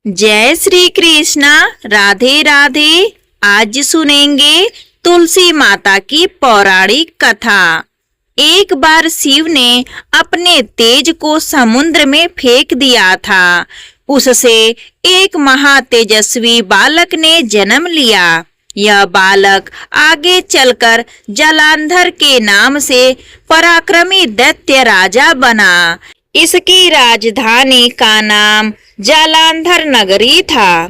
जय श्री कृष्णा। राधे राधे। आज सुनेंगे तुलसी माता की पौराणिक कथा। एक बार शिव ने अपने तेज को समुद्र में फेंक दिया था। उससे एक महातेजस्वी बालक ने जन्म लिया। यह बालक आगे चलकर जालंधर के नाम से पराक्रमी दैत्य राजा बना। इसकी राजधानी का नाम जालंधर नगरी था।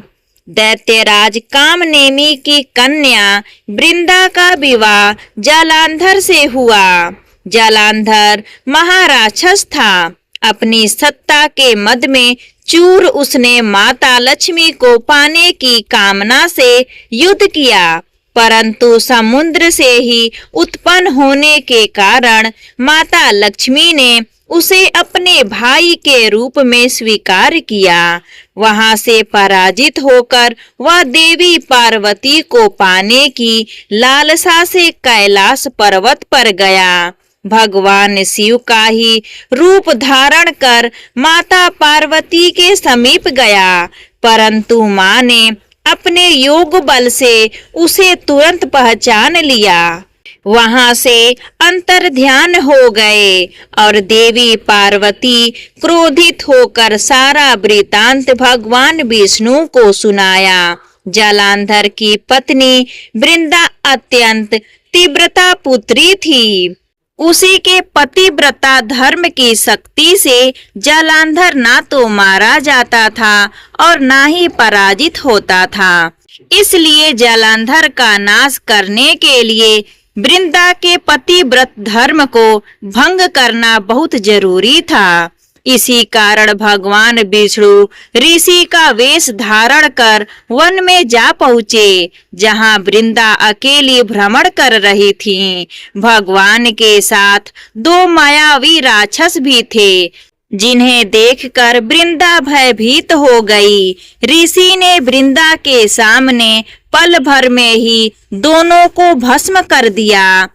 दैत्यराज कामनेमी की कन्या वृंदा का विवाह जालंधर से हुआ। जालंधर महाराक्षस था। अपनी सत्ता के मद में चूर उसने माता लक्ष्मी को पाने की कामना से युद्ध किया, परंतु समुद्र से ही उत्पन्न होने के कारण माता लक्ष्मी ने उसे अपने भाई के रूप में स्वीकार किया। वहां से पराजित होकर वह देवी पार्वती को पाने की लालसा से कैलाश पर्वत पर गया। भगवान शिव का ही रूप धारण कर माता पार्वती के समीप गया, परंतु मां ने अपने योग बल से उसे तुरंत पहचान लिया। वहां से अंतर ध्यान हो गए और देवी पार्वती क्रोधित होकर सारा वृतांत भगवान विष्णु को सुनाया। जालंधर की पत्नी वृंदा अत्यंत तीव्रता पुत्री थी। उसी के पतिव्रता धर्म की शक्ति से जालंधर ना तो मारा जाता था और ना ही पराजित होता था। इसलिए जालंधर का नाश करने के लिए वृंदा के पतिव्रत धर्म को भंग करना बहुत जरूरी था। इसी कारण भगवान विष्णु ऋषि का वेश धारण कर वन में जा पहुँचे, जहाँ वृंदा अकेली भ्रमण कर रही थी। भगवान के साथ दो मायावी राक्षस भी थे, जिन्हें देखकर वृंदा भयभीत हो गई। ऋषि ने वृंदा के सामने पल भर में ही दोनों को भस्म कर दिया।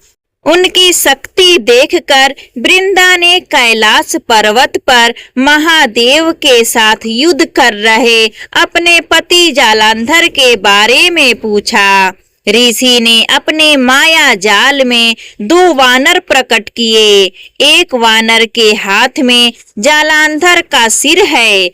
उनकी शक्ति देखकर वृंदा ने कैलाश पर्वत पर महादेव के साथ युद्ध कर रहे अपने पति जालंधर के बारे में पूछा। ऋषि ने अपने माया जाल में दो वानर प्रकट किए। एक वानर के हाथ में जालंधर का सिर है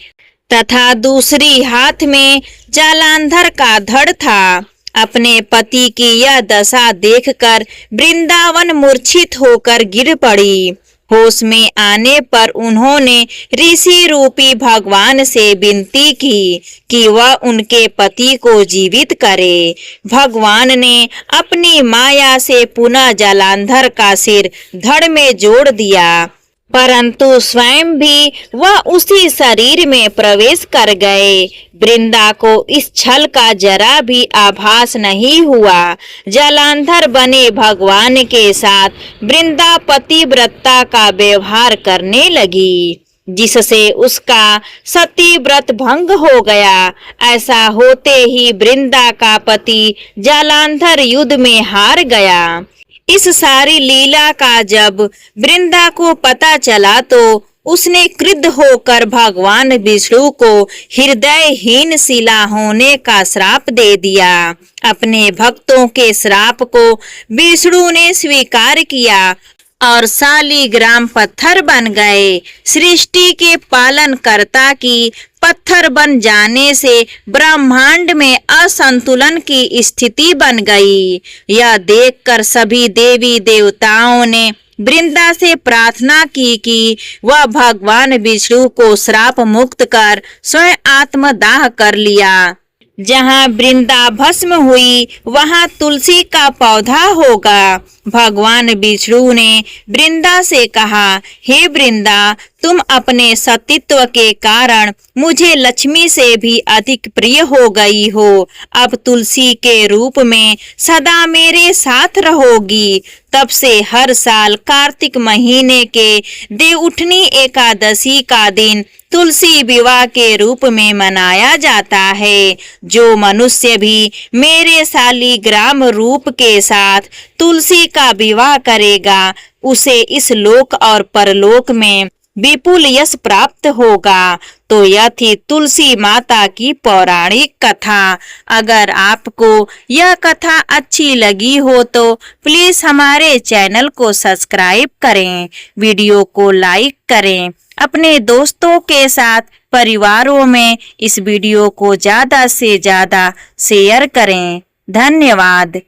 तथा दूसरी हाथ में जालंधर का धड़ था। अपने पति की यह दशा देखकर वृंदावन मूर्छित होकर गिर पड़ी। होश में आने पर उन्होंने ऋषि रूपी भगवान से विनती की कि वह उनके पति को जीवित करे। भगवान ने अपनी माया से पुनः जालंधर का सिर धड़ में जोड़ दिया, परंतु स्वयं भी वह उसी शरीर में प्रवेश कर गए। वृंदा को इस छल का जरा भी आभास नहीं हुआ। जालंधर बने भगवान के साथ वृंदा पतिव्रता का व्यवहार करने लगी, जिससे उसका सती व्रत भंग हो गया। ऐसा होते ही वृंदा का पति जालंधर युद्ध में हार गया। इस सारी लीला का जब वृंदा को पता चला तो उसने क्रुद्ध होकर भगवान विष्णु को हृदयहीन शिला होने का श्राप दे दिया। अपने भक्तों के श्राप को विष्णु ने स्वीकार किया और शालिग्राम पत्थर बन गए। सृष्टि के पालन कर्ता की पत्थर बन जाने से ब्रह्मांड में असंतुलन की स्थिति बन गई। यह देखकर सभी देवी देवताओं ने वृंदा से प्रार्थना की कि वह भगवान विष्णु को श्राप मुक्त कर स्वयं आत्मदाह कर लिया। जहाँ वृंदा भस्म हुई वहाँ तुलसी का पौधा होगा। भगवान विष्णु ने वृंदा से कहा, हे वृंदा, तुम अपने सतीत्व के कारण मुझे लक्ष्मी से भी अधिक प्रिय हो गई हो। अब तुलसी के रूप में सदा मेरे साथ रहोगी। तब से हर साल कार्तिक महीने के देवउठनी एकादशी का दिन तुलसी विवाह के रूप में मनाया जाता है। जो मनुष्य भी मेरे शालिग्राम रूप के साथ तुलसी का विवाह करेगा, उसे इस लोक और परलोक में विपुल यश प्राप्त होगा। तो यह थी तुलसी माता की पौराणिक कथा। अगर आपको यह कथा अच्छी लगी हो तो प्लीज हमारे चैनल को सब्सक्राइब करें, वीडियो को लाइक करें, अपने दोस्तों के साथ परिवारों में इस वीडियो को ज्यादा से ज्यादा शेयर करें। धन्यवाद।